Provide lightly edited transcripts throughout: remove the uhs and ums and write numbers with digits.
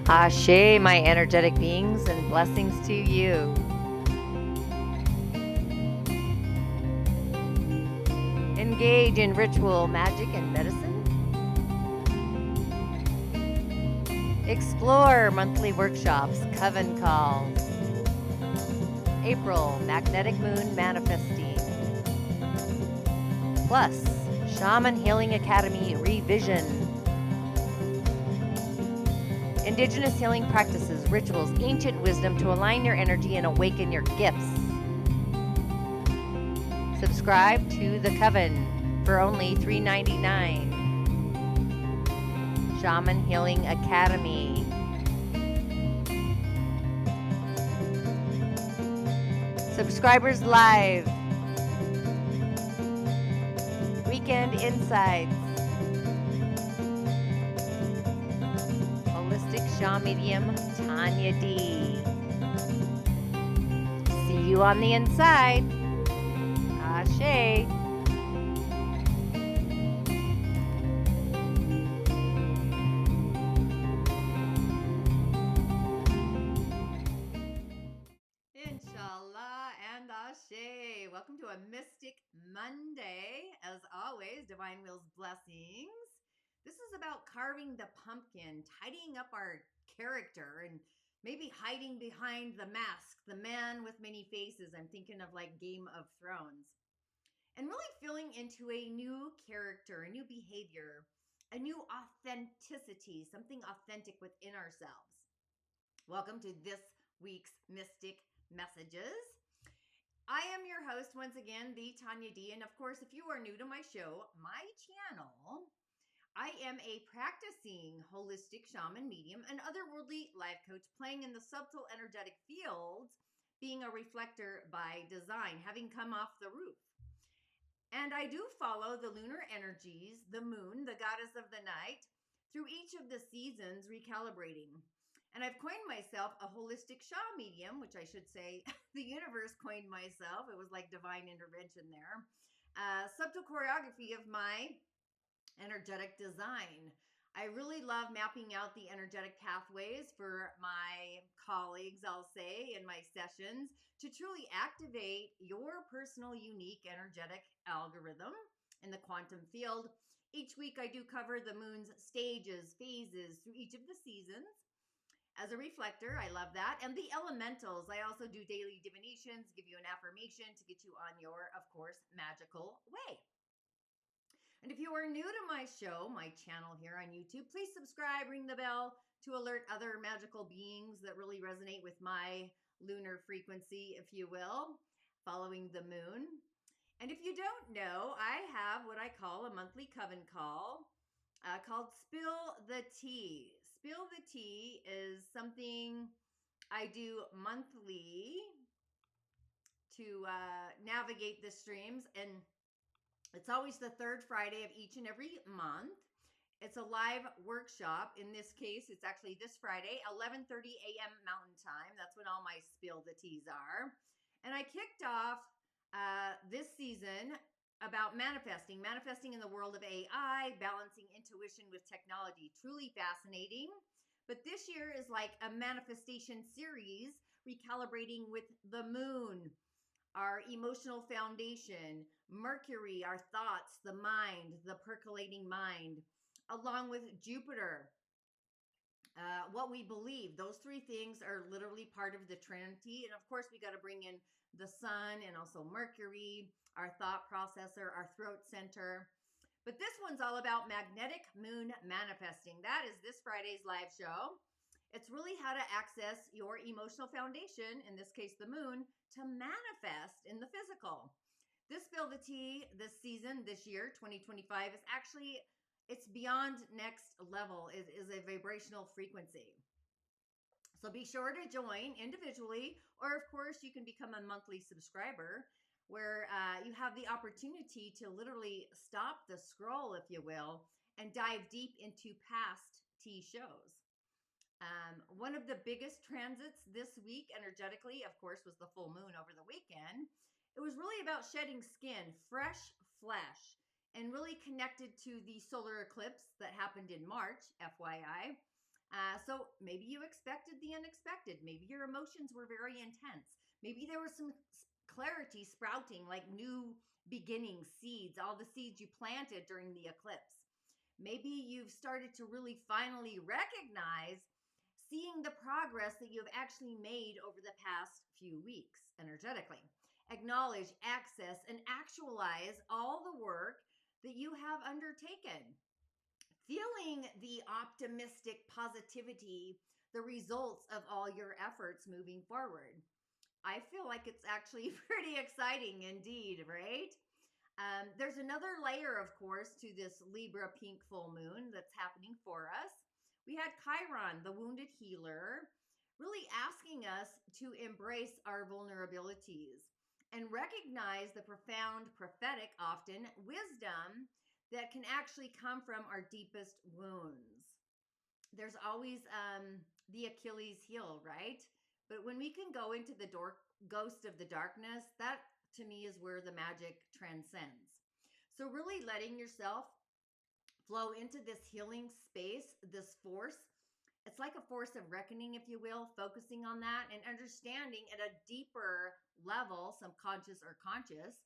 Ashe, my energetic beings, and blessings to you. Engage in ritual, magic, and medicine. Explore monthly workshops, coven calls. April, magnetic moon manifesting. Plus, Shaman Healing Academy revision. Indigenous healing practices, rituals, ancient wisdom to align your energy and awaken your gifts. Subscribe to the Coven for only $3.99. Shaman Healing Academy. Subscribers Live. Weekend Insights. Holistic Shaw Medium Tanya D. See you on the inside. Ashe. Inshallah and Ashe. Welcome to a Mystic Monday. As always, Divine Will's blessings. This is about carving the pumpkin, tidying up our character, and maybe hiding behind the mask, the man with many faces. I'm thinking of like Game of Thrones. And really filling into a new character, a new behavior, a new authenticity, something authentic within ourselves. Welcome to this week's Mystic Messages. I am your host once again, the Tanya D. And of course, if you are new to my show, my channel, I am a practicing holistic shaman medium and otherworldly life coach playing in the subtle energetic fields, being a reflector by design, having come off the roof. And I do follow the lunar energies, the moon, the goddess of the night, through each of the seasons, recalibrating. And I've coined myself a holistic Shaw medium, which I should say the universe coined myself. It was like divine intervention there. Subtle choreography of my energetic design. I really love mapping out the energetic pathways for my colleagues, I'll say, in my sessions to truly activate your personal, unique, energetic algorithm in the quantum field. Each week, I do cover the moon's stages, phases through each of the seasons. As a reflector, I love that. And the elementals, I also do daily divinations, give you an affirmation to get you on your, of course, magical way. And if you are new to my show, my channel here on YouTube, please subscribe, ring the bell to alert other magical beings that really resonate with my lunar frequency, if you will, following the moon. And if you don't know, I have what I call a monthly coven call called Spill the Tea. Spill the Tea is something I do monthly to navigate the streams, and it's always the third Friday of each and every month. It's a live workshop. In this case, it's actually this Friday, 11:30 a.m. Mountain Time. That's when all my Spill the Teas are. And I kicked off this season about manifesting in the world of AI, balancing intuition with technology. Truly fascinating. But this year is like a manifestation series, recalibrating with the moon, our emotional foundation, Mercury, our thoughts, the mind, the percolating mind, along with Jupiter, what we believe. Those three things are literally part of the Trinity. And of course, we got to bring in the sun and also Mercury, our thought processor, our throat center. But this one's all about magnetic moon manifesting. That is this Friday's live show. It's really how to access your emotional foundation, in this case, the moon, to manifest in the physical. This Spill the Tea this season, this year, 2025, is actually, it's beyond next level. It is a vibrational frequency. So be sure to join individually, or of course, you can become a monthly subscriber where you have the opportunity to literally stop the scroll, if you will, and dive deep into past tea shows. One of the biggest transits this week, energetically, of course, was the full moon over the weekend. It was really about shedding skin, fresh flesh, and really connected to the solar eclipse that happened in March, FYI. So maybe you expected the unexpected. Maybe your emotions were very intense. Maybe there was some clarity sprouting, like new beginning seeds, all the seeds you planted during the eclipse. Maybe you've started to really finally recognize seeing the progress that you've actually made over the past few weeks energetically. Acknowledge, access, and actualize all the work that you have undertaken. Feeling the optimistic positivity, the results of all your efforts moving forward. I feel like it's actually pretty exciting indeed, right? There's another layer, of course, to this Libra pink full moon that's happening for us. We had Chiron, the wounded healer, really asking us to embrace our vulnerabilities and recognize the profound prophetic, often wisdom that can actually come from our deepest wounds. There's always the Achilles heel, right? But when we can go into the ghost of the darkness, that to me is where the magic transcends. So, really letting yourself flow into this healing space, this force. It's like a force of reckoning, if you will, focusing on that and understanding at a deeper level, subconscious or conscious,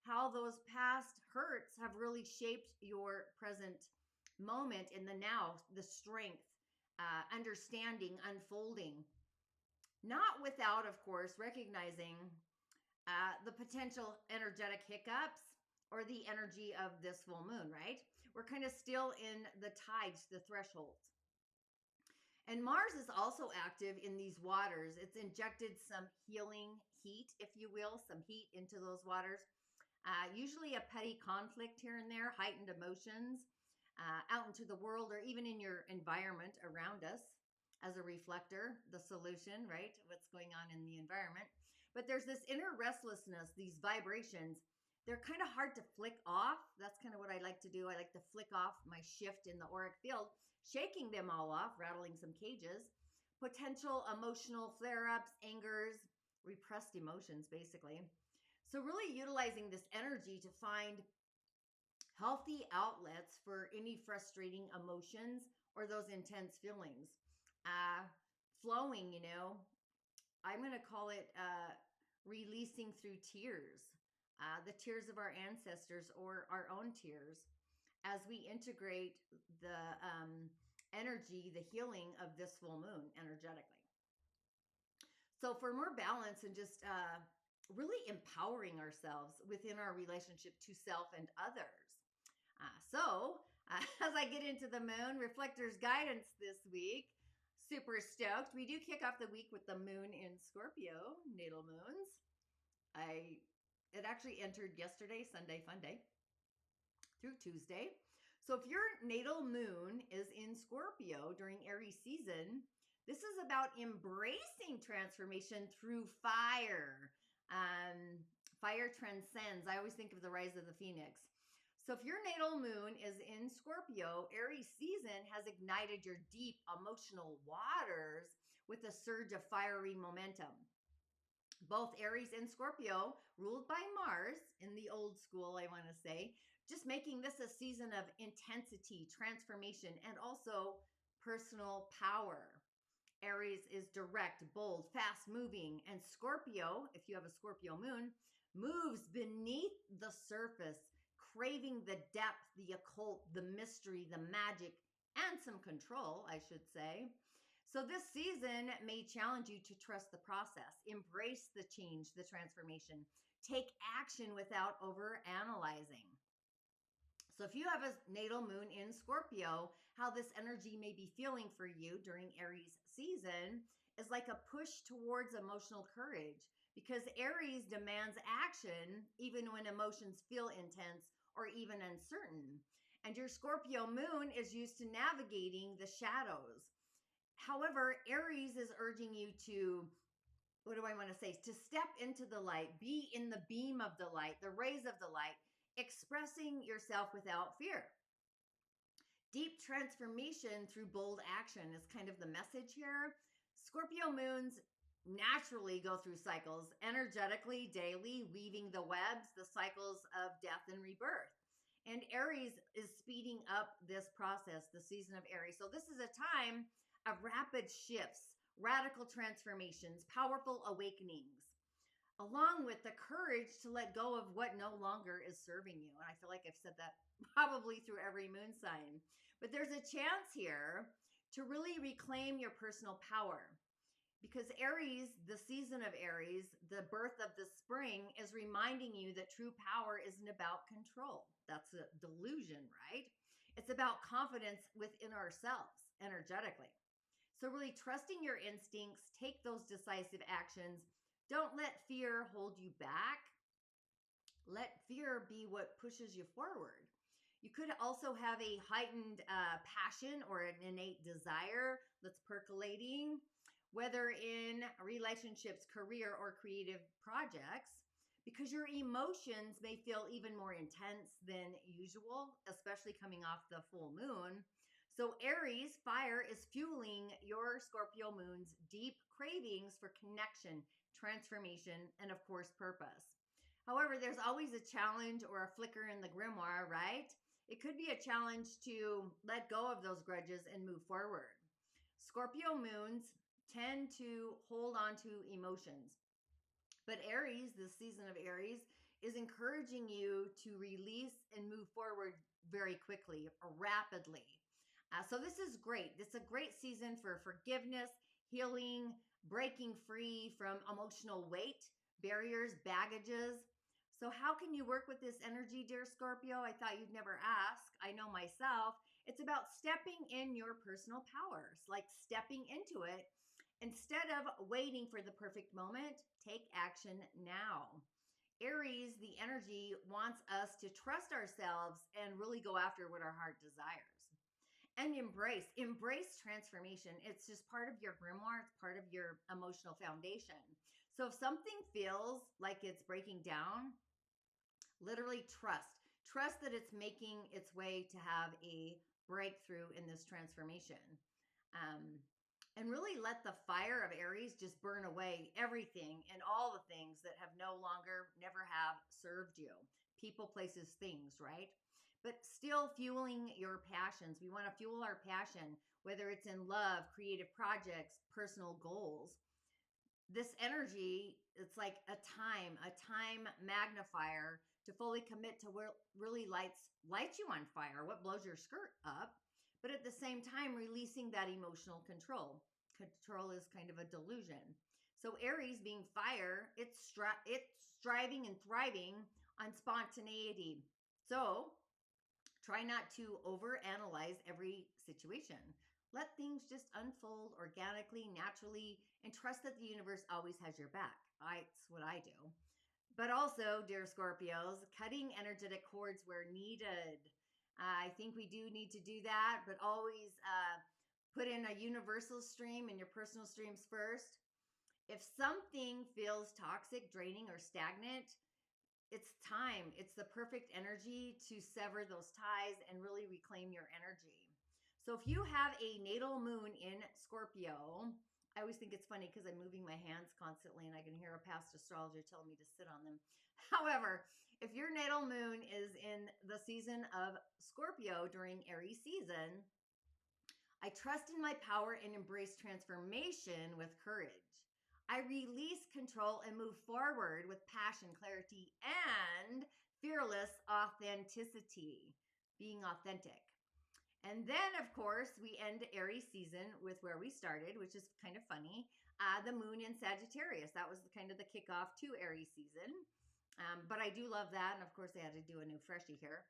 how those past hurts have really shaped your present moment in the now, the strength, understanding, unfolding. Not without, of course, recognizing the potential energetic hiccups or the energy of this full moon, right? We're kind of still in the tides, the thresholds. And Mars is also active in these waters. It's injected some healing heat, if you will, some heat into those waters. Usually a petty conflict here and there, heightened emotions out into the world or even in your environment around us as a reflector, the solution, right? What's going on in the environment. But there's this inner restlessness, these vibrations. They're kind of hard to flick off. That's kind of what I like to do. I like to flick off my shift in the auric field, shaking them all off, rattling some cages. Potential emotional flare-ups, angers, repressed emotions, basically. So really utilizing this energy to find healthy outlets for any frustrating emotions or those intense feelings. Flowing, I'm going to call it releasing through tears, the tears of our ancestors or our own tears as we integrate the energy, the healing of this full moon energetically. So for more balance and just really empowering ourselves within our relationship to self and others. As I get into the moon reflectors guidance this week, super stoked. We do kick off the week with the moon in Scorpio, natal moons. It actually entered yesterday, Sunday fun day, through Tuesday. So if your natal moon is in Scorpio during Aries season, this is about embracing transformation through fire. Fire transcends. I always think of the rise of the phoenix. So if your natal moon is in Scorpio, Aries season has ignited your deep emotional waters with a surge of fiery momentum. Both Aries and Scorpio, ruled by Mars in the old school, I want to say, just making this a season of intensity, transformation, and also personal power. Aries is direct, bold, fast moving, and Scorpio, if you have a Scorpio moon, moves beneath the surface, craving the depth, the occult, the mystery, the magic, and some control, I should say. So this season may challenge you to trust the process, embrace the change, the transformation, take action without overanalyzing. So if you have a natal moon in Scorpio, how this energy may be feeling for you during Aries season is like a push towards emotional courage, because Aries demands action even when emotions feel intense or even uncertain. And your Scorpio moon is used to navigating the shadows. However, Aries is urging you to, what do I want to say? To step into the light, be in the beam of the light, the rays of the light, expressing yourself without fear. Deep transformation through bold action is kind of the message here. Scorpio moons naturally go through cycles energetically, daily, weaving the webs, the cycles of death and rebirth. And Aries is speeding up this process, the season of Aries. So this is a time, of rapid shifts, radical transformations, powerful awakenings, along with the courage to let go of what no longer is serving you. And I feel like I've said that probably through every moon sign. But there's a chance here to really reclaim your personal power. Because Aries, the season of Aries, the birth of the spring, is reminding you that true power isn't about control. That's a delusion, right? It's about confidence within ourselves energetically. So, really trusting your instincts, take those decisive actions. Don't let fear hold you back. Let fear be what pushes you forward. You could also have a heightened passion or an innate desire that's percolating, whether in relationships, career, or creative projects, because your emotions may feel even more intense than usual, especially coming off the full moon. So, Aries, fire is fueling your Scorpio moon's deep cravings for connection, transformation, and of course, purpose. However, there's always a challenge or a flicker in the grimoire, right? It could be a challenge to let go of those grudges and move forward. Scorpio moons tend to hold on to emotions, but Aries, this season of Aries, is encouraging you to release and move forward very quickly or rapidly. So this is great. It's a great season for forgiveness, healing, breaking free from emotional weight, barriers, baggages. So how can you work with this energy, dear Scorpio? I thought you'd never ask. I know myself. It's about stepping in your personal powers, like stepping into it. Instead of waiting for the perfect moment, take action now. Aries, the energy wants us to trust ourselves and really go after what our heart desires. And embrace transformation. It's just part of your grimoire, it's part of your emotional foundation. So if something feels like it's breaking down, literally trust that it's making its way to have a breakthrough in this transformation. um, and really let the fire of Aries just burn away everything and all the things that have no longer never have served you, people, places, things, right? But still fueling your passions. We want to fuel our passion, whether it's in love, creative projects, personal goals. This energy, it's like a time magnifier to fully commit to what really lights you on fire, what blows your skirt up, but at the same time releasing that emotional control. Control is kind of a delusion. So Aries, being fire, it's striving and thriving on spontaneity. So try not to overanalyze every situation. Let things just unfold organically, naturally, and trust that the universe always has your back. It's what I do. But also, dear Scorpios, cutting energetic cords where needed. I think we do need to do that, but always put in a universal stream and your personal streams first. If something feels toxic, draining, or stagnant, it's time. It's the perfect energy to sever those ties and really reclaim your energy. So if you have a natal moon in Scorpio, I always think it's funny because I'm moving my hands constantly and I can hear a past astrologer telling me to sit on them. However, if your natal moon is in the season of Scorpio during Aries season, I trust in my power and embrace transformation with courage. I release control and move forward with passion, clarity, and fearless authenticity, being authentic. And then, of course, we end Aries season with where we started, which is kind of funny. The moon in Sagittarius. That was kind of the kickoff to Aries season. But I do love that. And of course, I had to do a new freshie here.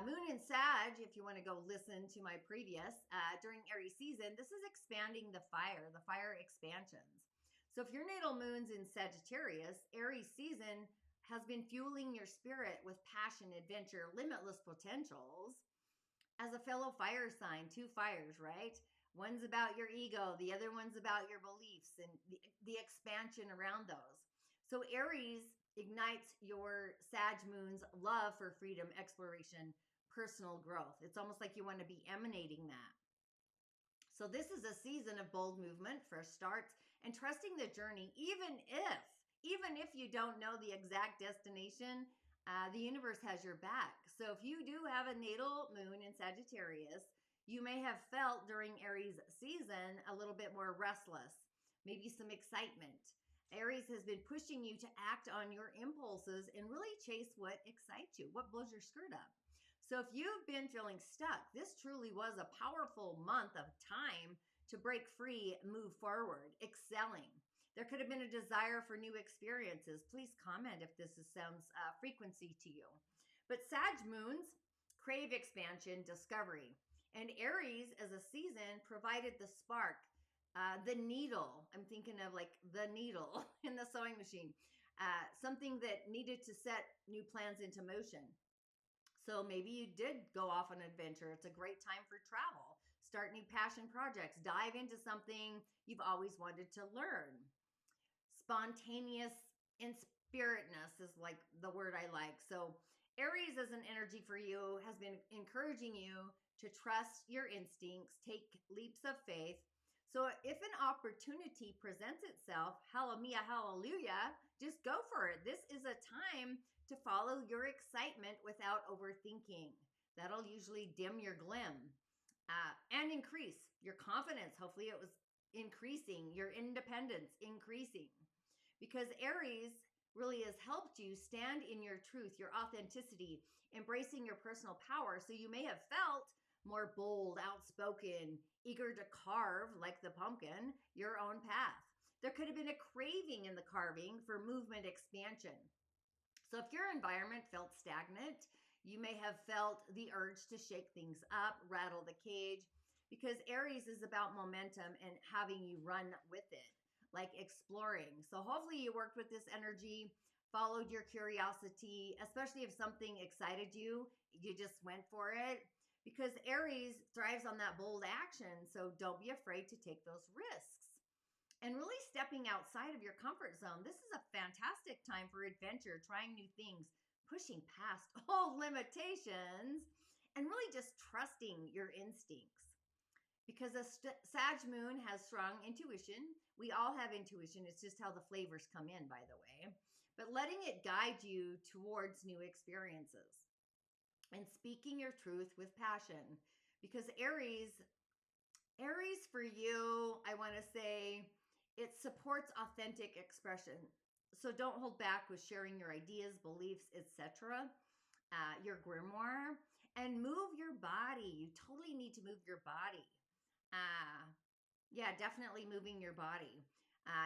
Moon in Sag, if you want to go listen to my previous, during Aries season, this is expanding the fire expansions. So if your natal moon's in Sagittarius, Aries season has been fueling your spirit with passion, adventure, limitless potentials. As a fellow fire sign, two fires, right? One's about your ego, the other one's about your beliefs and the expansion around those. So Aries ignites your Sag moon's love for freedom, exploration, personal growth. It's almost like you want to be emanating that. So this is a season of bold movement, fresh starts, and trusting the journey, even if you don't know the exact destination, the universe has your back. So if you do have a natal moon in Sagittarius, You may have felt during Aries season a little bit more restless, maybe some excitement. Aries has been pushing you to act on your impulses and really chase what excites you, what blows your skirt up. So if you've been feeling stuck, this truly was a powerful month of time to break free, move forward, excelling. There could have been a desire for new experiences. Please comment if this sounds frequency to you. But Sag moons crave expansion, discovery. And Aries as a season provided the spark, the needle. I'm thinking of like the needle in the sewing machine, something that needed to set new plans into motion. So maybe you did go off on an adventure. It's a great time for travel. Start new passion projects. Dive into something you've always wanted to learn. Spontaneous inspiritness is like the word I like. So Aries as an energy for you has been encouraging you to trust your instincts, take leaps of faith. So if an opportunity presents itself, hallelujah, just go for it. This is a time to follow your excitement without overthinking. That'll usually dim your glim and increase your confidence. Hopefully it was increasing, your independence increasing. Because Aries really has helped you stand in your truth, your authenticity, embracing your personal power. So you may have felt more bold, outspoken, eager to carve, like the pumpkin, your own path. There could have been a craving in the carving for movement expansion. So if your environment felt stagnant, you may have felt the urge to shake things up, rattle the cage, because Aries is about momentum and having you run with it, like exploring. So hopefully you worked with this energy, followed your curiosity, especially if something excited you, you just went for it, because Aries thrives on that bold action. So don't be afraid to take those risks. And really stepping outside of your comfort zone. This is a fantastic time for adventure, trying new things, pushing past all limitations, and really just trusting your instincts. Because a Sag moon has strong intuition. We all have intuition. It's just how the flavors come in, by the way. But letting it guide you towards new experiences and speaking your truth with passion. Because Aries for you, I want to say, it supports authentic expression. So don't hold back with sharing your ideas, beliefs, etc. Your grimoire, and move your body. You totally need to move your body. Yeah, definitely moving your body.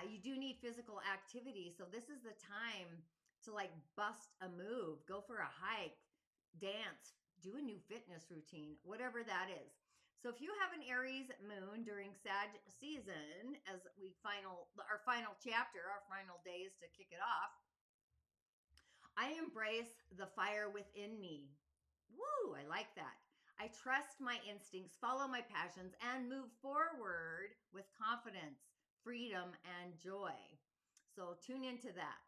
You do need physical activity. So this is the time to like bust a move, go for a hike, dance, do a new fitness routine, whatever that is. So if you have an Aries moon during Sag season, as our final chapter, our final days to kick it off, I embrace the fire within me. Woo, I like that. I trust my instincts, follow my passions, and move forward with confidence, freedom, and joy. So tune into that.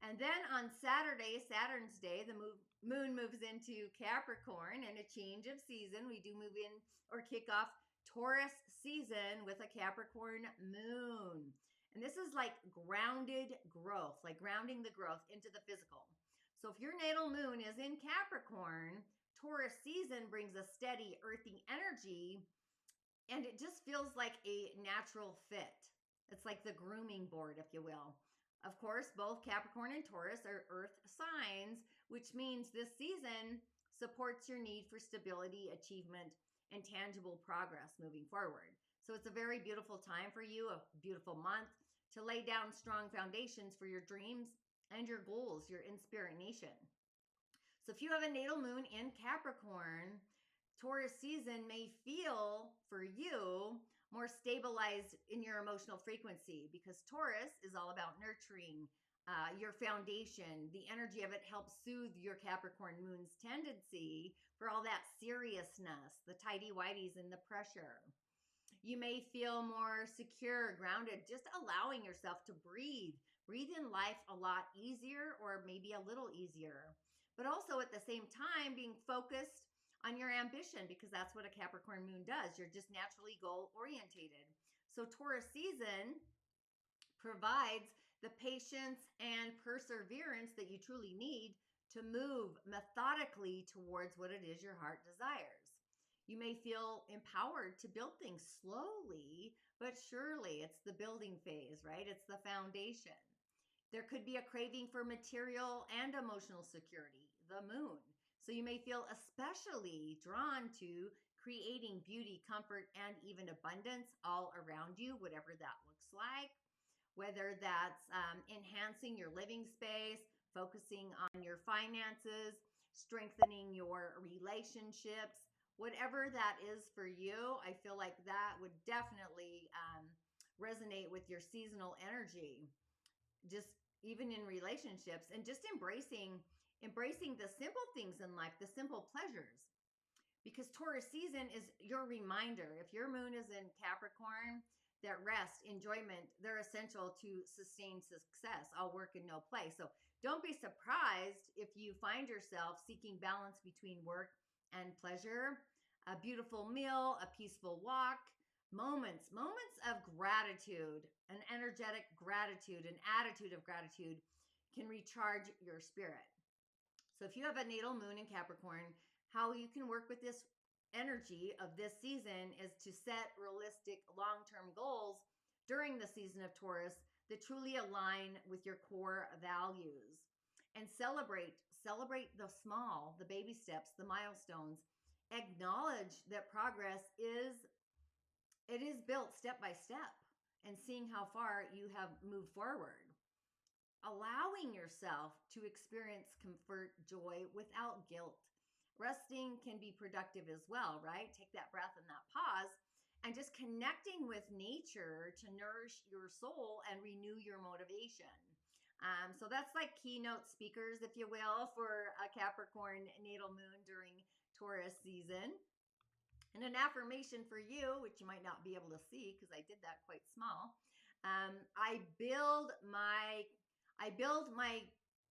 And then on Saturday, Saturn's Day, the moon moves into Capricorn, and a change of season. We do move in or kick off Taurus season with a Capricorn moon. And this is like grounded growth, like grounding the growth into the physical. So if your natal moon is in Capricorn, Taurus season brings a steady, earthy energy, and it just feels like a natural fit. It's like the grooming board, if you will. Of course, both Capricorn and Taurus are earth signs, which means this season supports your need for stability, achievement, and tangible progress moving forward. So it's a very beautiful time for you, a beautiful month to lay down strong foundations for your dreams and your goals, your inspiration. So if you have a natal moon in Capricorn, Taurus season may feel for you more stabilized in your emotional frequency, because Taurus is all about nurturing your foundation. The energy of it helps soothe your Capricorn moon's tendency for all that seriousness, the tighty-whities and the pressure. You may feel more secure, grounded, just allowing yourself to breathe in life a lot easier, or maybe a little easier. But also at the same time, being focused on your ambition, because that's what a Capricorn moon does. You're just naturally goal orientated. So Taurus season provides the patience and perseverance that you truly need to move methodically towards what it is your heart desires. You may feel empowered to build things slowly, but surely. It's the building phase, right? It's the foundation. There could be a craving for material and emotional security, the moon. So you may feel especially drawn to creating beauty, comfort, and even abundance all around you, whatever that looks like. Whether that's enhancing your living space, focusing on your finances, strengthening your relationships, whatever that is for you, I feel like that would definitely resonate with your seasonal energy. Just even in relationships, and just embracing the simple things in life, the simple pleasures, because Taurus season is your reminder. If your moon is in Capricorn, that rest, enjoyment, they're essential to sustain success, all work and no play. So don't be surprised if you find yourself seeking balance between work and pleasure. A beautiful meal, a peaceful walk, moments of gratitude, an energetic gratitude, an attitude of gratitude can recharge your spirit. So if you have a natal moon in Capricorn, how you can work with this energy of this season is to set realistic long-term goals during the season of Taurus that truly align with your core values, and celebrate the small, the baby steps, the milestones. Acknowledge that progress is built step by step, and seeing how far you have moved forward, allowing yourself to experience comfort, joy without guilt. Resting can be productive as well, right? Take that breath and that pause, and just connecting with nature to nourish your soul and renew your motivation. So that's like keynote speakers, if you will, for a Capricorn natal moon during Taurus season. And an affirmation for you, which you might not be able to see because I did that quite small. I build my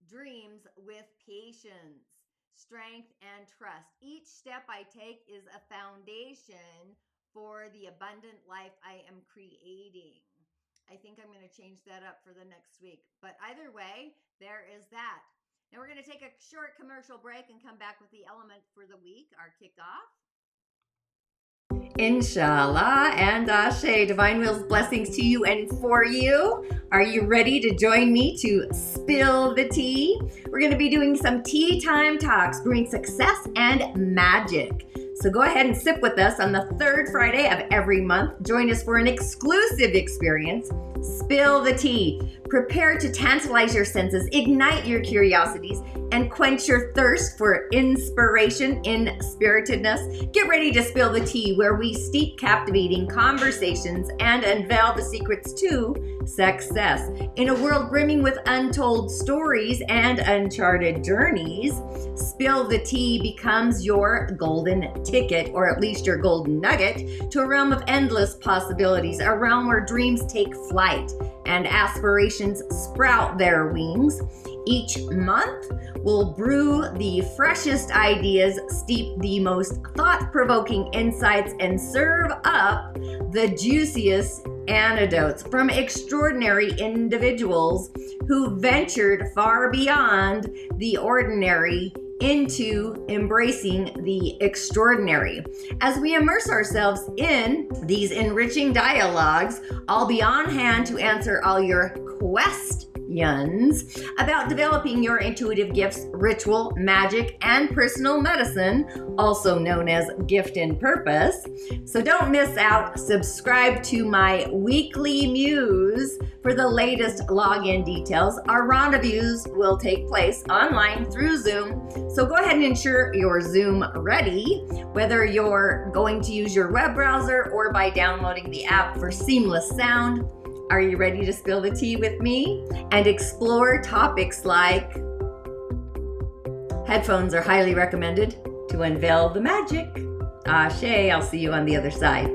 dreams with patience, strength, and trust. Each step I take is a foundation for the abundant life I am creating. I think I'm going to change that up for the next week. But either way, there is that. Now we're going to take a short commercial break and come back with the element for the week, our kickoff. Inshallah and Ashe, Divine Will's blessings to you and for you. Are you ready to join me to spill the tea? We're going to be doing some tea time talks, brewing success and magic. So go ahead and sip with us on the third Friday of every month. Join us for an exclusive experience. Spill the tea. Prepare to tantalize your senses, ignite your curiosities, and quench your thirst for inspiration in spiritedness. Get ready to spill the tea, where we steep captivating conversations and unveil the secrets to success. In a world brimming with untold stories and uncharted journeys, Spill the Tea becomes your golden ticket, or at least your golden nugget, to a realm of endless possibilities, a realm where dreams take flight and aspirations sprout their wings. Each month, we'll brew the freshest ideas, steep the most thought-provoking insights, and serve up the juiciest anecdotes from extraordinary individuals who ventured far beyond the ordinary into embracing the extraordinary. As we immerse ourselves in these enriching dialogues, I'll be on hand to answer all your questions about developing your intuitive gifts, ritual, magic, and personal medicine, also known as gift and purpose. So don't miss out. Subscribe to my weekly muse for the latest login details. Our rendezvous will take place online through Zoom. So go ahead and ensure you're Zoom ready, whether you're going to use your web browser or by downloading the app for seamless sound. Are you ready to spill the tea with me and explore topics like headphones are highly recommended to unveil the magic? Ashe, I'll see you on the other side.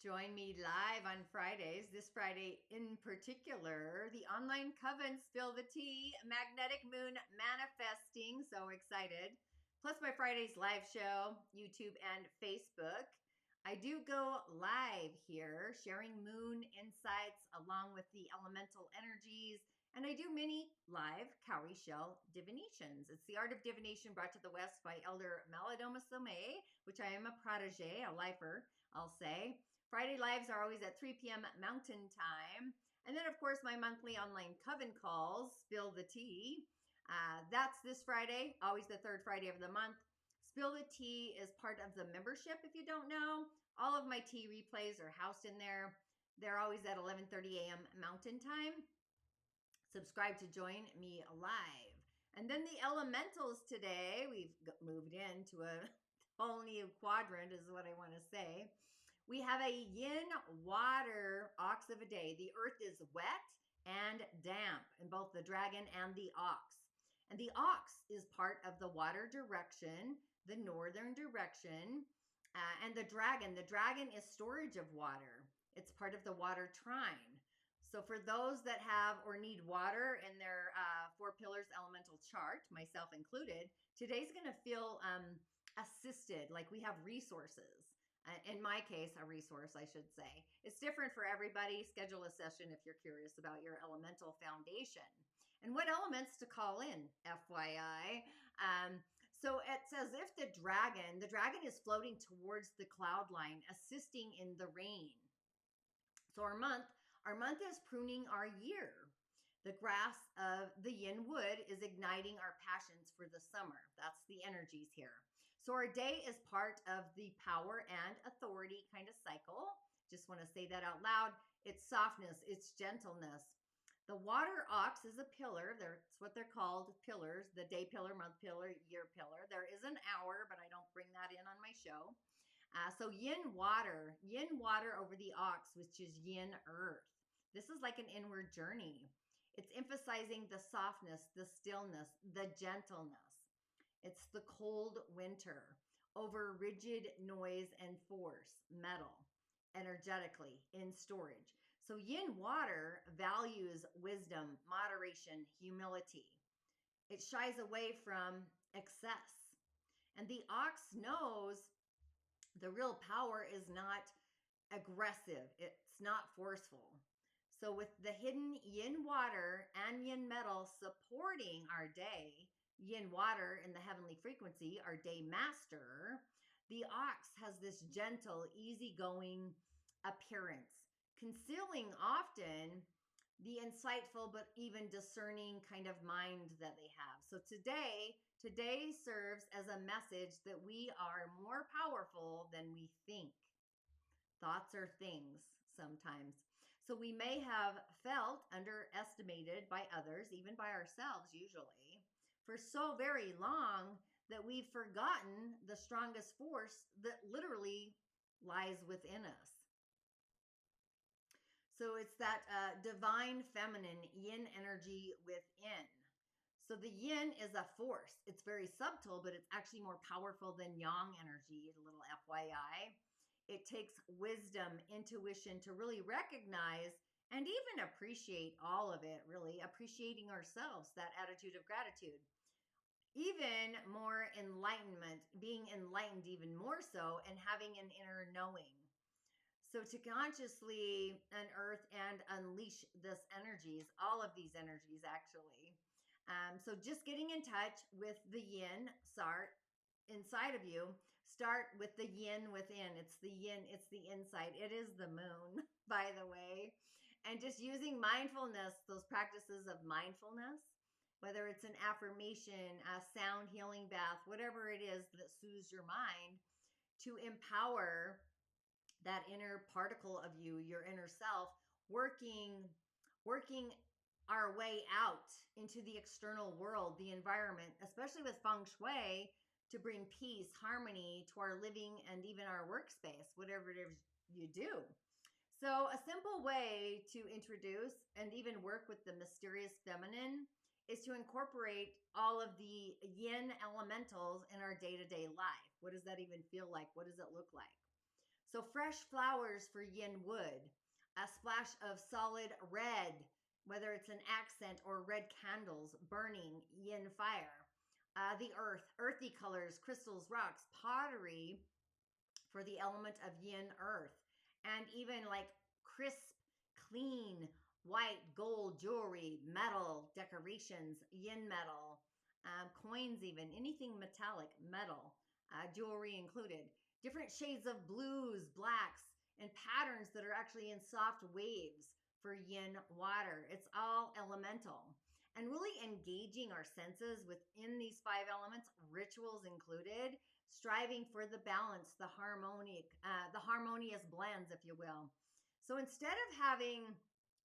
Join me live on Fridays, this Friday in particular, the online coven Spill the Tea, Magnetic Moon Manifesting, so excited. Plus my Friday's live show, YouTube and Facebook. I do go live here, sharing moon insights along with the elemental energies And I do many live cowrie shell divinations. It's the art of divination brought to the West by Elder Malidoma Somé, which I am a protege, a lifer, I'll say. Friday lives are always at 3 p.m. Mountain Time. And then, of course, my monthly online coven calls, Spill the Tea. That's this Friday, always the third Friday of the month. Spill the Tea is part of the membership, if you don't know. All of my tea replays are housed in there. They're always at 11:30 a.m. Mountain Time. Subscribe to join me live. And then the elementals today, we've moved into a whole new quadrant is what I want to say. We have a Yin Water Ox of a day. The earth is wet and damp in both the dragon and the ox. And the ox is part of the water direction, the northern direction. And the dragon is storage of water. It's part of the water trine. So for those that have or need water in their 4 pillars elemental chart, myself included, today's going to feel assisted, like we have resources. In my case, a resource, I should say. It's different for everybody. Schedule a session if you're curious about your elemental foundation. And what elements to call in, FYI. So it says if the dragon is floating towards the cloud line, assisting in the rain. So our month is pruning our year. The grass of the yin wood is igniting our passions for the summer. That's the energies here. So our day is part of the power and authority kind of cycle. Just want to say that out loud. It's softness, it's gentleness. The water ox is a pillar. That's what they're called, pillars. The day pillar, month pillar, year pillar. There is an hour, but I don't bring that in on my show. So yin water over the ox, which is yin earth. This is like an inward journey. It's emphasizing the softness, the stillness, the gentleness. It's the cold winter over rigid noise and force, metal, energetically in storage. So yin water values wisdom, moderation, humility. It shies away from excess. And the ox knows the real power is not aggressive. It's not forceful. So with the hidden yin water and yin metal supporting our day, yin water in the heavenly frequency, our day master, the ox has this gentle, easygoing appearance, concealing often the insightful but even discerning kind of mind that they have. So today serves as a message that we are more powerful than we think. Thoughts are things sometimes. So we may have felt underestimated by others, even by ourselves usually, for so very long that we've forgotten the strongest force that literally lies within us. So it's that divine feminine yin energy within. So the yin is a force. It's very subtle, but it's actually more powerful than yang energy, a little FYI. It takes wisdom, intuition to really recognize and even appreciate all of it, really appreciating ourselves, that attitude of gratitude. Even more enlightenment, being enlightened even more so, and having an inner knowing. So to consciously unearth and unleash this energies, all of these energies actually. So just getting in touch with the yin, inside of you. Start with the yin within. It's the yin, it's the inside. It is the moon, by the way. And just using mindfulness, those practices of mindfulness, whether it's an affirmation, a sound healing bath, whatever it is that soothes your mind, to empower that inner particle of you, your inner self, working our way out into the external world, the environment, especially with feng shui, to bring peace, harmony to our living and even our workspace, whatever it is you do. So a simple way to introduce and even work with the mysterious feminine is to incorporate all of the yin elementals in our day-to-day life. What does that even feel like? What does it look like? So fresh flowers for yin wood, a splash of solid red, whether it's an accent or red candles, burning yin fire. The earth, earthy colors, crystals, rocks, pottery for the element of yin earth, and even like crisp, clean, white, gold, jewelry, metal, decorations, yin metal, coins, even anything metallic, metal, jewelry included. Different shades of blues, blacks, and patterns that are actually in soft waves for yin water. It's all elemental. And really engaging our senses within these five elements, rituals included, striving for the balance, the harmonious blends, if you will. So instead of having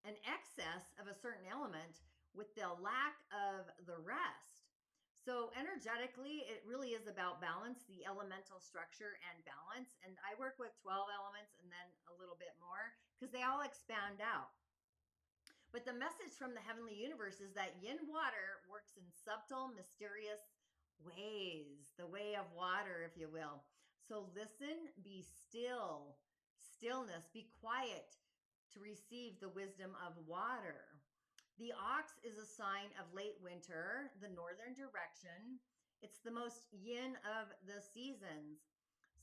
an excess of a certain element with the lack of the rest. So, energetically, it really is about balance, the elemental structure and balance. And I work with 12 elements and then a little bit more because they all expand out. But the message from the heavenly universe is that yin water works in subtle, mysterious ways, the way of water, if you will. So, listen, be still, stillness, be quiet to receive the wisdom of water. The ox is a sign of late winter, the northern direction. It's the most yin of the seasons.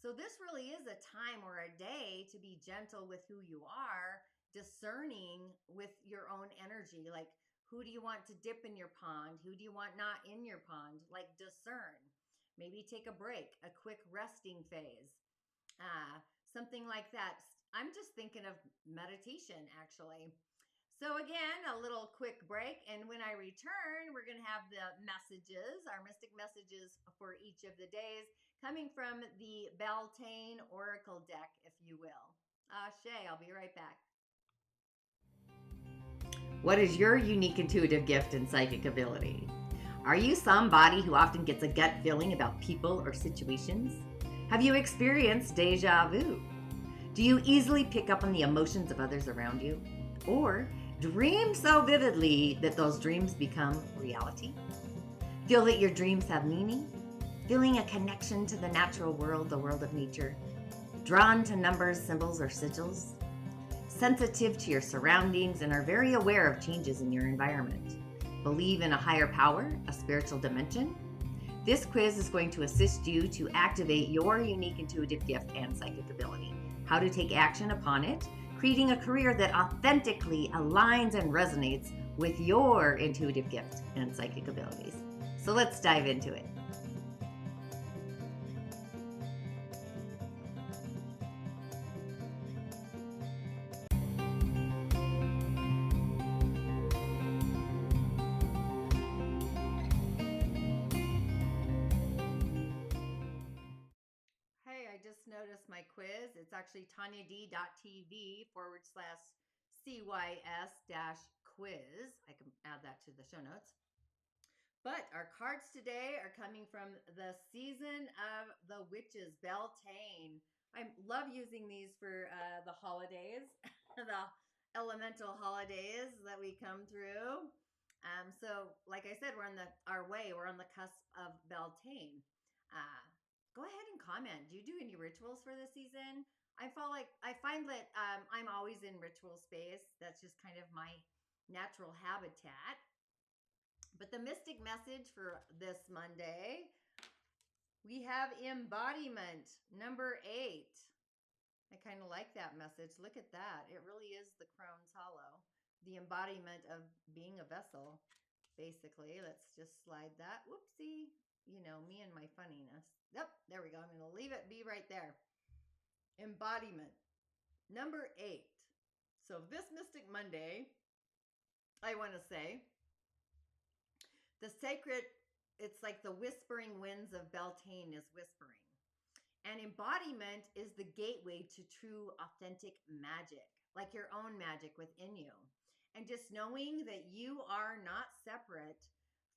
So, this really is a time or a day to be gentle with who you are, discerning with your own energy. Like, who do you want to dip in your pond? Who do you want not in your pond? Like, discern. Maybe take a break, a quick resting phase, something like that. I'm just thinking of meditation, actually. So, again, a little quick break. And when I return, we're going to have the messages, our mystic messages for each of the days, coming from the Beltane Oracle deck, if you will. Ashe, I'll be right back. What is your unique intuitive gift and psychic ability? Are you somebody who often gets a gut feeling about people or situations? Have you experienced deja vu? Do you easily pick up on the emotions of others around you? Or dream so vividly that those dreams become reality? Feel that your dreams have meaning? Feeling a connection to the natural world, the world of nature? Drawn to numbers, symbols, or sigils? Sensitive to your surroundings and are very aware of changes in your environment? Believe in a higher power, a spiritual dimension? This quiz is going to assist you to activate your unique intuitive gift and psychic ability, how to take action upon it, creating a career that authentically aligns and resonates with your intuitive gift and psychic abilities. So let's dive into it. Hey, I just noticed my quiz. It's actually tanyad.tv/CYS quiz. I can add that to the show notes. But our cards today are coming from the season of the witches, Beltane. I love using these for the holidays, the elemental holidays that we come through. So, like I said, we're on our way. We're on the cusp of Beltane. Go ahead and comment. Do you do any rituals for this season? I find that I'm always in ritual space. That's just kind of my natural habitat. But the mystic message for this Monday, we have embodiment number 8. I kind of like that message. Look at that. It really is the crone's hollow, the embodiment of being a vessel, basically. Let's just slide that. Whoopsie. You know, me and my funniness. Yep, there we go. I'm going to leave it be right there. Embodiment number 8. So, this Mystic Monday, I want to say, the sacred, it's like the whispering winds of Beltane is whispering. And embodiment is the gateway to true, authentic magic, like your own magic within you. And just knowing that you are not separate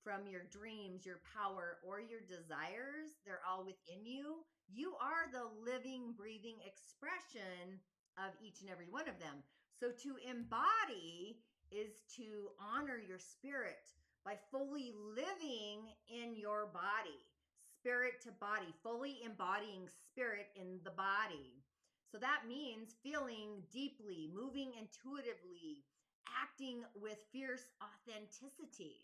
from your dreams, your power, or your desires, they're all within you. You are the living, breathing expression of each and every one of them. So to embody is to honor your spirit by fully living in your body, spirit to body, fully embodying spirit in the body. So that means feeling deeply, moving intuitively, acting with fierce authenticity.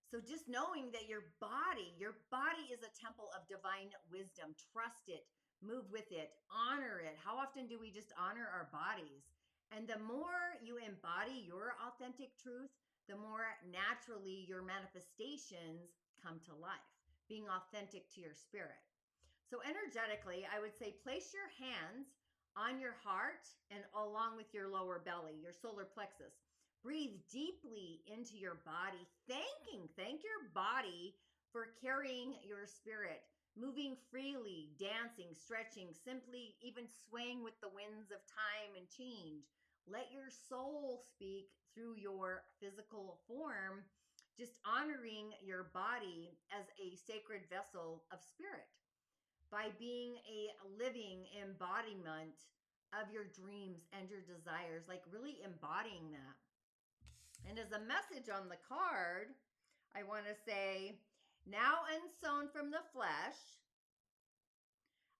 So just knowing that your body is a temple of divine wisdom. Trust it, move with it, honor it. How often do we just honor our bodies? And the more you embody your authentic truth, the more naturally your manifestations come to life, being authentic to your spirit. So, energetically, I would say place your hands on your heart and along with your lower belly, your solar plexus. Breathe deeply into your body, thank your body for carrying your spirit, moving freely, dancing, stretching, simply even swaying with the winds of time and change. Let your soul speak through your physical form, just honoring your body as a sacred vessel of spirit by being a living embodiment of your dreams and your desires, like really embodying that. And as a message on the card, I want to say, now unsown from the flesh,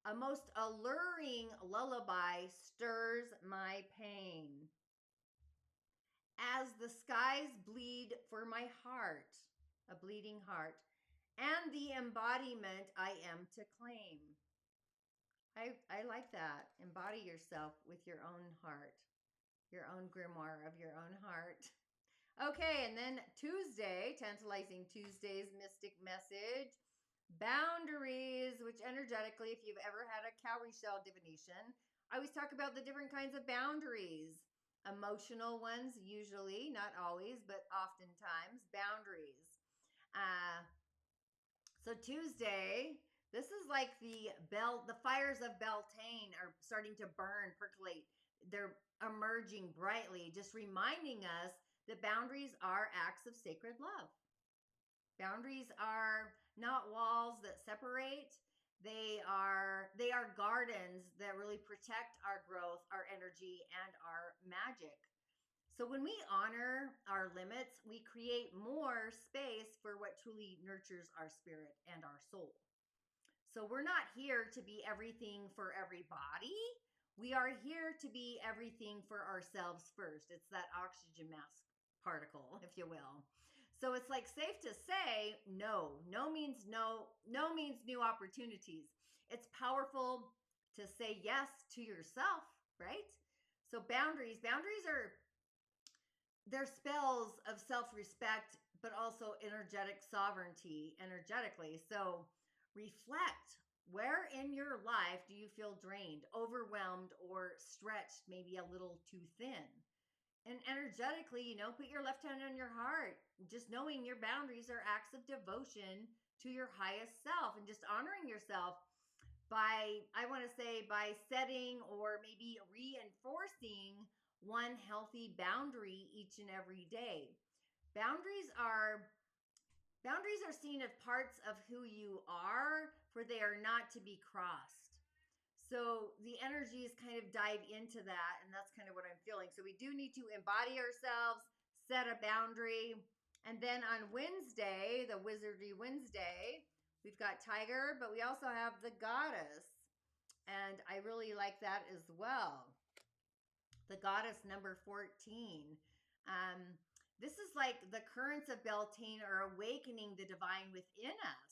a most alluring lullaby stirs my pain. As the skies bleed for my heart, a bleeding heart, and the embodiment I am to claim. I like that. Embody yourself with your own heart, your own grimoire of your own heart. Okay, and then Tuesday, tantalizing Tuesday's mystic message, boundaries, which energetically, if you've ever had a cowrie shell divination, I always talk about the different kinds of boundaries. Emotional ones, usually, not always, but oftentimes, boundaries. So Tuesday, this is like the fires of Beltane are starting to burn, percolate. They're emerging brightly, just reminding us that boundaries are acts of sacred love. Boundaries are not walls that separate. They are gardens that really protect our growth, our energy, and our magic. So when we honor our limits, we create more space for what truly nurtures our spirit and our soul. So we're not here to be everything for everybody. We are here to be everything for ourselves first. It's that oxygen mask particle, if you will. So it's like safe to say no. No means no. No means new opportunities. It's powerful to say yes to yourself, right? So boundaries are they're spells of self-respect, but also energetic sovereignty energetically. So reflect, where in your life do you feel drained, overwhelmed, or stretched, maybe a little too thin? And energetically, put your left hand on your heart, just knowing your boundaries are acts of devotion to your highest self and just honoring yourself by, I want to say, by setting or maybe reinforcing one healthy boundary each and every day. Boundaries are seen as parts of who you are, for they are not to be crossed. So the energies kind of dive into that, and that's kind of what I'm feeling. So we do need to embody ourselves, set a boundary. And then on Wednesday, the Wizardry Wednesday, we've got Tiger, but we also have the Goddess. And I really like that as well. The Goddess number 14. This is like the currents of Beltane are awakening the divine within us,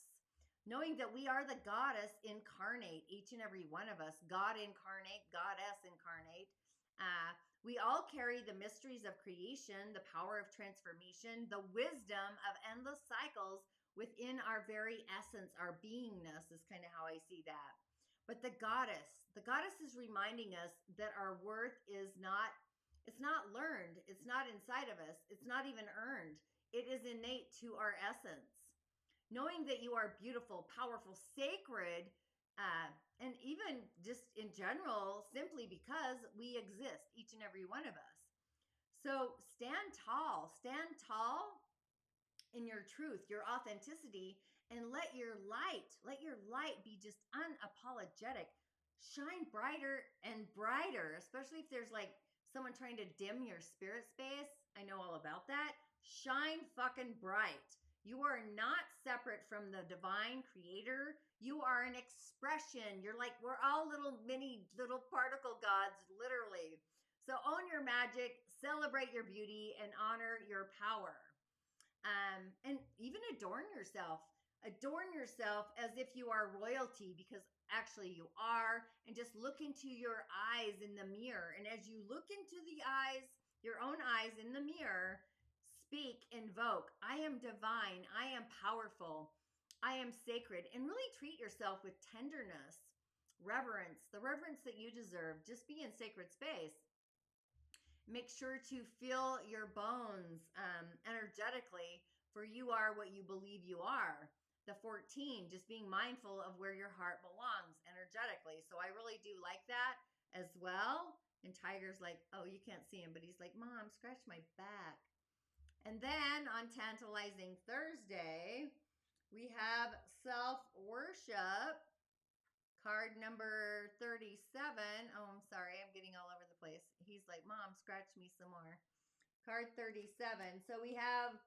knowing that we are the goddess incarnate, each and every one of us, God incarnate, goddess incarnate. We all carry the mysteries of creation, the power of transformation, the wisdom of endless cycles within our very essence. Our beingness is kind of how I see that. But the goddess is reminding us that our worth is not, it's not learned. It's not inside of us. It's not even earned. It is innate to our essence. Knowing that you are beautiful, powerful, sacred, and even just in general, simply because we exist, each and every one of us. So stand tall in your truth, your authenticity, and let your light be just unapologetic. Shine brighter and brighter, especially if there's like someone trying to dim your spirit space. I know all about that. Shine fucking bright. You are not separate from the divine creator. You are an expression. We're all little particle gods, literally. So own your magic, celebrate your beauty, and honor your power. And even adorn yourself. Adorn yourself as if you are royalty, because actually you are, and just look into your eyes in the mirror. And as you look into the eyes, your own eyes in the mirror, speak, invoke, I am divine, I am powerful, I am sacred, and really treat yourself with tenderness, reverence, the reverence that you deserve. Just be in sacred space. Make sure to feel your bones energetically, for you are what you believe you are. The 14, just being mindful of where your heart belongs energetically. So I really do like that as well. And Tiger's like, oh, you can't see him, but he's like, Mom, scratch my back. And then on Tantalizing Thursday, we have self-worship, card number 37. Oh, I'm sorry. I'm getting all over the place. He's like, Mom, scratch me some more. Card 37. So we have,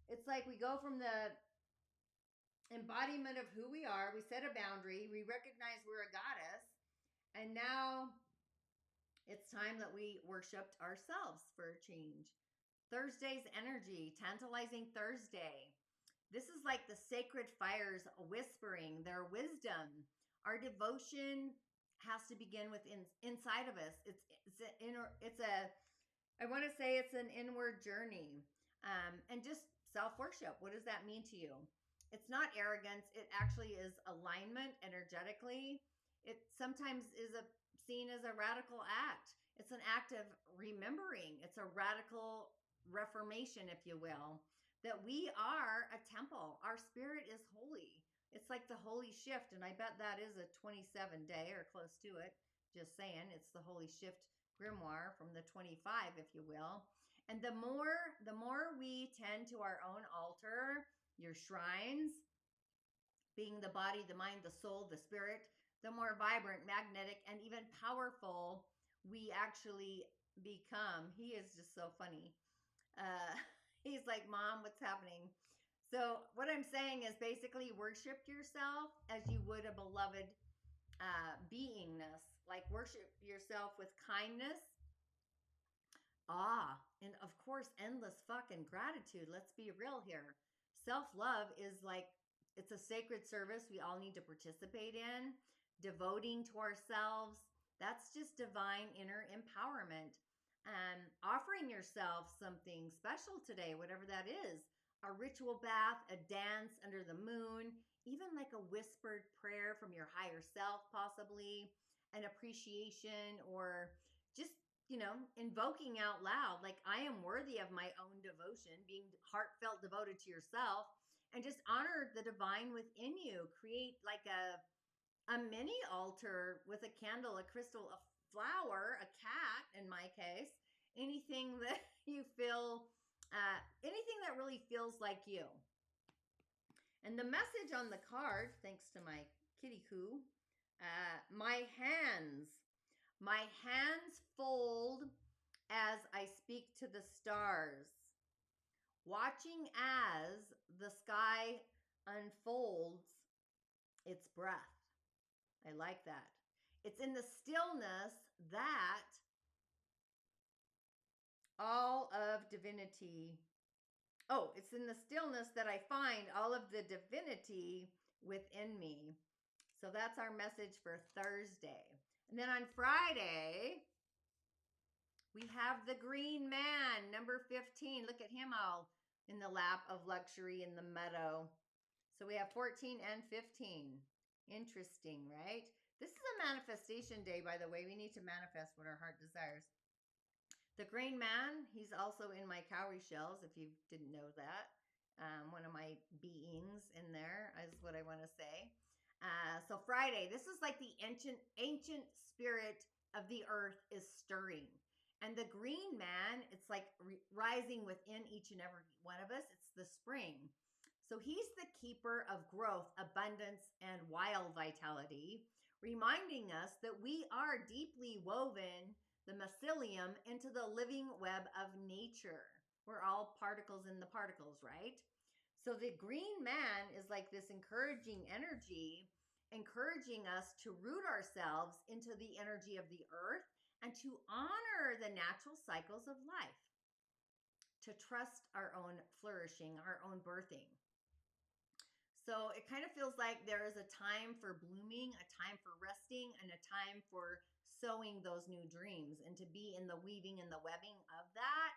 it's like we go from the embodiment of who we are. We set a boundary. We recognize we're a goddess. And now it's time that we worshiped ourselves for a change. Thursday's energy, Tantalizing Thursday. This is like the sacred fires whispering their wisdom. Our devotion has to begin with inside of us. I want to say it's an inward journey. And just self-worship. What does that mean to you? It's not arrogance. It actually is alignment energetically. It sometimes is seen as a radical act. It's an act of remembering. It's a radical reformation, if you will, that we are a temple. Our spirit is holy. It's like the holy shift, and I bet that is a 27-day or close to it. Just saying, it's the holy shift grimoire from the 25, if you will. And the more we tend to our own altar, your shrines, being the body, the mind, the soul, the spirit, the more vibrant, magnetic, and even powerful we actually become. He is just so funny. He's like, Mom, what's happening? So what I'm saying is basically worship yourself as you would a beloved beingness. Like worship yourself with kindness, and of course, endless fucking gratitude. Let's be real here. Self-love is like, it's a sacred service we all need to participate in. Devoting to ourselves, that's just divine inner empowerment. Offering yourself something special today, whatever that is. A ritual bath, a dance under the moon, even like a whispered prayer from your higher self, possibly an appreciation, or just, invoking out loud, like, I am worthy of my own devotion, being heartfelt devoted to yourself, and just honor the divine within you. Create like a mini altar with a candle, a crystal, a flower, a cat, in my case, anything that you feel, anything that really feels like you. And the message on the card, thanks to my kitty coo, my hands fold as I speak to the stars, watching as the sky unfolds its breath. I like that. It's in the stillness that all of divinity, it's in the stillness that I find all of the divinity within me. So that's our message for Thursday. And then on Friday, we have the Green Man, number 15. Look at him all in the lap of luxury in the meadow. So we have 14 and 15. Interesting, right? This is a manifestation day, by the way. We need to manifest what our heart desires. The Green Man, he's also in my cowrie shells, if you didn't know that. One of my beings in there is what I want to say. So Friday, this is like the ancient spirit of the earth is stirring. And the Green Man, it's like rising within each and every one of us. It's the spring. So he's the keeper of growth, abundance, and wild vitality, reminding us that we are deeply woven, the mycelium, into the living web of nature. We're all particles in the particles, right? So the Green Man is like this encouraging energy, encouraging us to root ourselves into the energy of the earth and to honor the natural cycles of life, to trust our own flourishing, our own birthing. So it kind of feels like there is a time for blooming, a time for resting, and a time for sowing those new dreams, and to be in the weaving and the webbing of that.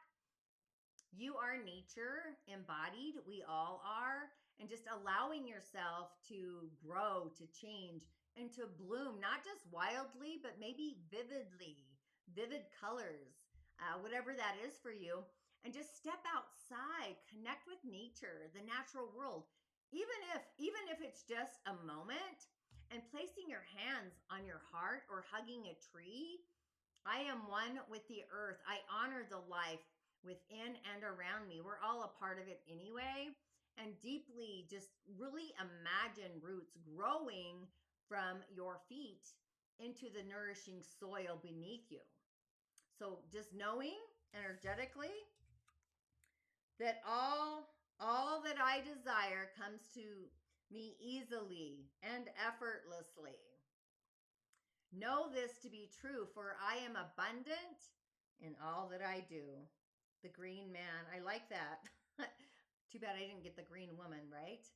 You are nature embodied. We all are. And just allowing yourself to grow, to change, and to bloom, not just wildly, but maybe vividly, vivid colors, whatever that is for you. And just step outside, connect with nature, the natural world. Even if it's just a moment, and placing your hands on your heart or hugging a tree. I am one with the earth. I honor the life within and around me. We're all a part of it anyway. And deeply just really imagine roots growing from your feet into the nourishing soil beneath you. So just knowing energetically that all that I desire comes to me easily and effortlessly. Know this to be true, for I am abundant in all that I do. The green man. I like that. Too bad I didn't get the green woman, right?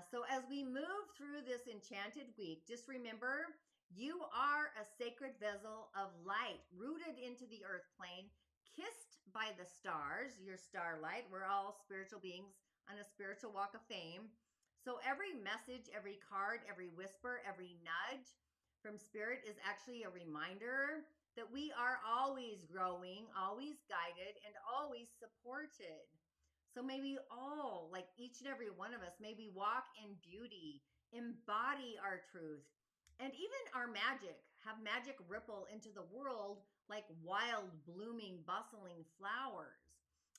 So as we move through this enchanted week, just remember you are a sacred vessel of light rooted into the earth plane, kissed by the stars, your starlight. We're all spiritual beings on a spiritual walk of fame. So every message, every card, every whisper, every nudge from spirit is actually a reminder that we are always growing, always guided, and always supported. So maybe all, like each and every one of us, maybe walk in beauty, embody our truth, and even our magic, have magic ripple into the world like wild, blooming, bustling flowers.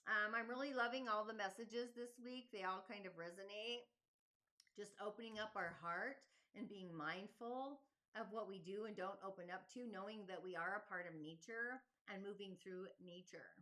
I'm really loving all the messages this week. They all kind of resonate. Just opening up our heart and being mindful of what we do and don't open up to, knowing that we are a part of nature and moving through nature.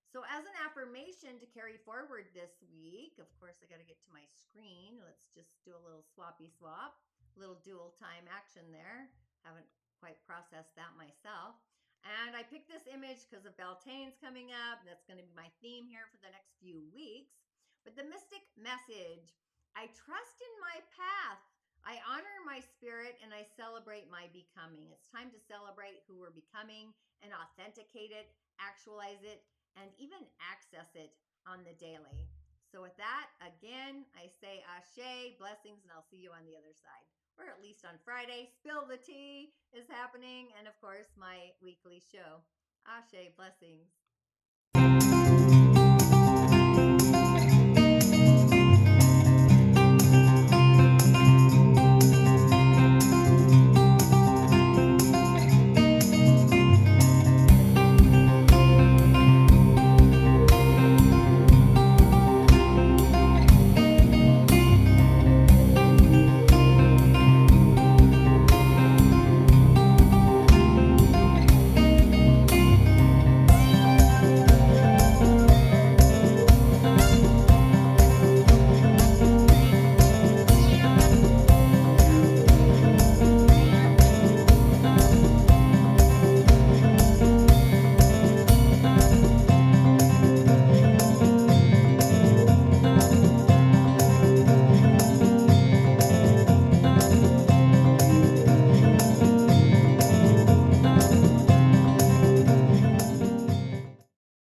So, as an affirmation to carry forward this week, of course, I got to get to my screen. Let's just do a little swappy swap, little dual time action there. Haven't quite processed that myself. And I picked this image because of Beltane's coming up. That's going to be my theme here for the next few weeks. But the mystic message: I trust in my path. I honor my spirit and I celebrate my becoming. It's time to celebrate who we're becoming and authenticate it, actualize it, and even access it on the daily. So, with that, again, I say Ashe, blessings, and I'll see you on the other side. Or at least on Friday. Spill the tea is happening. And of course, my weekly show. Ashe, blessings.